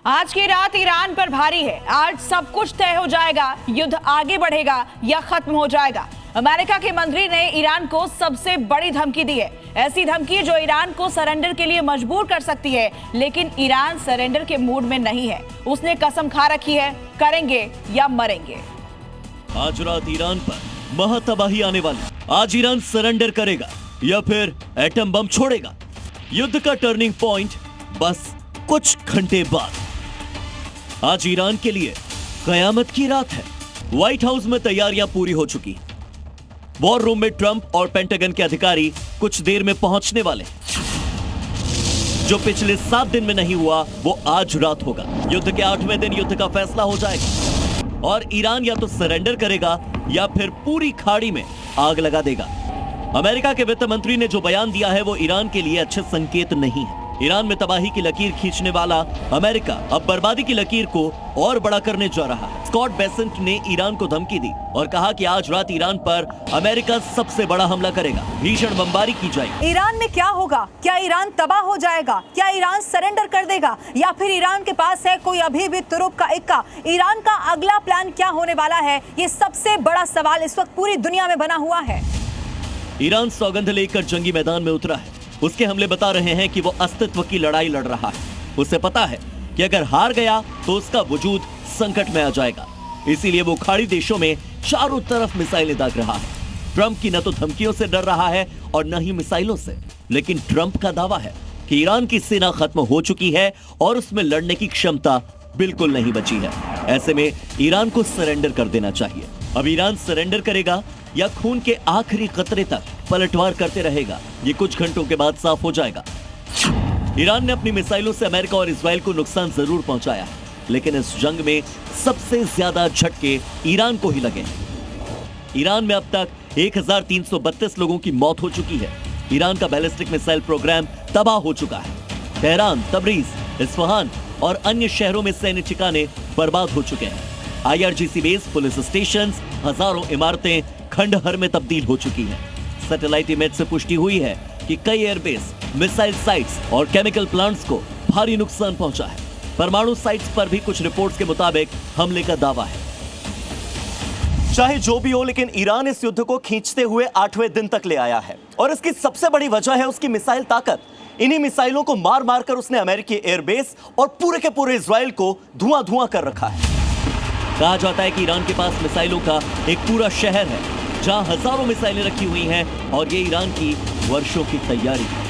आज की रात ईरान पर भारी है। आज सब कुछ तय हो जाएगा, युद्ध आगे बढ़ेगा या खत्म हो जाएगा। अमेरिका के मंत्री ने ईरान को सबसे बड़ी धमकी दी है, ऐसी धमकी जो ईरान को सरेंडर के लिए मजबूर कर सकती है। लेकिन ईरान सरेंडर के मूड में नहीं है। उसने कसम खा रखी है, करेंगे या मरेंगे। आज रात ईरान पर महातबाही आने वाली। आज ईरान सरेंडर करेगा या फिर एटम बम छोड़ेगा। युद्ध का टर्निंग पॉइंट बस कुछ घंटे बाद। आज ईरान के लिए कयामत की रात है। व्हाइट हाउस में तैयारियां पूरी हो चुकी। वॉर रूम में ट्रंप और पेंटागन के अधिकारी कुछ देर में पहुंचने वाले। जो पिछले 7 दिन में नहीं हुआ वो आज रात होगा। युद्ध के 8वें दिन युद्ध का फैसला हो जाएगा और ईरान या तो सरेंडर करेगा या फिर पूरी खाड़ी में आग लगा देगा। अमेरिका के वित्त मंत्री ने जो बयान दिया है वो ईरान के लिए अच्छे संकेत नहीं है। ईरान में तबाही की लकीर खींचने वाला अमेरिका अब बर्बादी की लकीर को और बड़ा करने जा रहा है। स्कॉट बेसेंट ने ईरान को धमकी दी और कहा कि आज रात ईरान पर अमेरिका सबसे बड़ा हमला करेगा, भीषण बमबारी की जाएगी। ईरान में क्या होगा? क्या ईरान तबाह हो जाएगा? क्या ईरान सरेंडर कर देगा या फिर ईरान के पास है कोई अभी भी तुरुप का इक्का? ईरान का अगला प्लान क्या होने वाला है? ये सबसे बड़ा सवाल इस वक्त पूरी दुनिया में बना हुआ है। ईरान सौगंध लेकर जंगी मैदान में उतरा है। उसके हमले बता रहे हैं कि वो अस्तित्व की लड़ाई लड़ रहा है। उसे पता है कि अगर हार गया तो उसका वजूद संकट में आ जाएगा। इसीलिए वो खाड़ी देशों में चारों तरफ मिसाइलें दाग रहा है। ट्रंप की न तो धमकियों से डर रहा है और न ही मिसाइलों से। लेकिन ट्रंप का दावा है कि ईरान की सेना खत्म हो चुकी है और उसमें लड़ने की क्षमता बिल्कुल नहीं बची है। ऐसे में ईरान को सरेंडर कर देना चाहिए। अब ईरान सरेंडर करेगा या खून के आखिरी कतरे तक पलटवार करते रहेगा, ये कुछ घंटों के बाद साफ हो जाएगा। ईरान ने अपनी मिसाइलों से अमेरिका और इजराइल को नुकसान जरूर पहुंचाया है, लेकिन इस जंग में सबसे ज्यादा झटके ईरान को ही लगे हैं। ईरान में अब तक 1332 लोगों की मौत हो चुकी है। ईरान का बैलिस्टिक मिसाइल प्रोग्राम तबाह हो चुका है। तेहरान, तबरीज, इस्फहान और अन्य शहरों में सैन्य ठिकाने बर्बाद हो चुके हैं। IRGC बेस, पुलिस स्टेशन, हजारों इमारतें खंडहर में तब्दील हो चुकी हैं। सैटेलाइट इमेज से पुष्टि हुई है कि कई एयरबेस, मिसाइल साइट्स और केमिकल प्लांट्स को भारी नुकसान पहुंचा है। परमाणु साइट्स पर भी कुछ रिपोर्ट्स के मुताबिक हमले का दावा है। चाहे जो भी हो, लेकिन ईरान इस युद्ध को खींचते हुए 8वें दिन तक ले आया है और इसकी सबसे बड़ी वजह है उसकी मिसाइल ताकत। इन्हीं मिसाइलों को मार मार कर उसने अमेरिकी एयरबेस और पूरे के पूरे इजराइल को धुआं धुआं कर रखा है। कहा जाता है कि ईरान के पास मिसाइलों का एक पूरा शहर है जहां हजारों मिसाइलें रखी हुई हैं और ये ईरान की वर्षों की तैयारी है।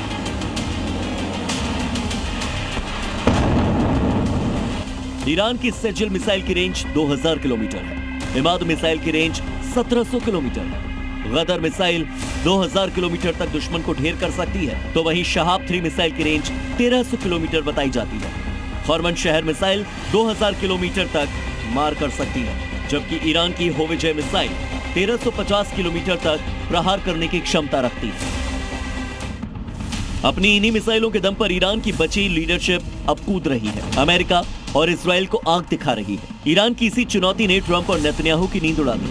ईरान की सेजिल मिसाइल की रेंज 2000 किलोमीटर है। इमाद मिसाइल की रेंज 1700 किलोमीटर है। गदर मिसाइल 2000 किलोमीटर तक दुश्मन को ढेर कर सकती है, तो वहीं शहाब 3 मिसाइल की रेंज 1300 किलोमीटर बताई जाती है। खौरमन शहर मिसाइल 2000 किलोमीटर तक मार कर सकती है, जबकि ईरान की होविजय मिसाइल 1350 किलोमीटर तक प्रहार करने की क्षमता रखती है। अपनी इन्हीं मिसाइलों के दम पर ईरान की बची लीडरशिप अब कूद रही है। अमेरिका और इजराइल को आंख दिखा रही है। ईरान की इसी चुनौती ने ट्रंप और नेतन्याहू की नींद उड़ा दी।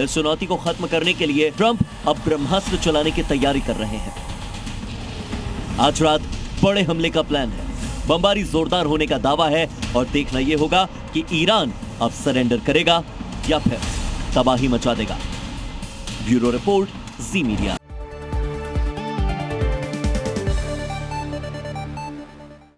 इस चुनौती को खत्म करने के लिए ट्रंप अब ब्रह्मास्त्र चलाने की तैयारी कर रहे हैं। आज रात बड़े हमले का प्लान है। बमबारी जोरदार होने का दावा है और देखना यह होगा कि ईरान अब सरेंडर करेगा या फिर तबाही मचा देगा। ब्यूरो रिपोर्ट, जी मीडिया।